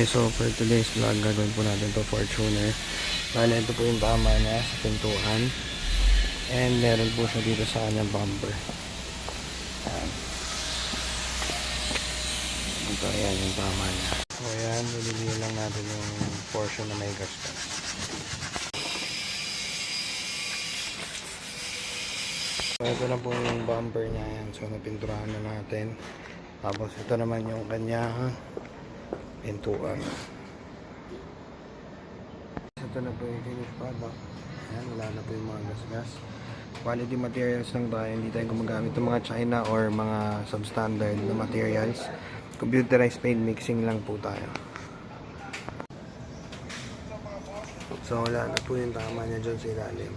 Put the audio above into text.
Okay, so for today's vlog, gagawin po natin to Fortuner. Bale, ito po yung tama niya sa pintuan. And meron po siya dito sa kanyang bumper. Ayan. Ito, ayan yung tama niya. So, ayan, nililiyan lang natin yung portion na may gasgas. So, ito na po yung bumper niya. Ayan. So, napinturahan na natin. Tapos, ito naman yung kanyang pintuan. Ito na po yung finish product. Ayan, wala na po yung mga gasgas. Quality materials lang tayo. Hindi tayo gumagamit ng mga China or mga substandard na materials. Computerized paint mixing lang po tayo. So wala na po yung tama niya dyan sa ilalim.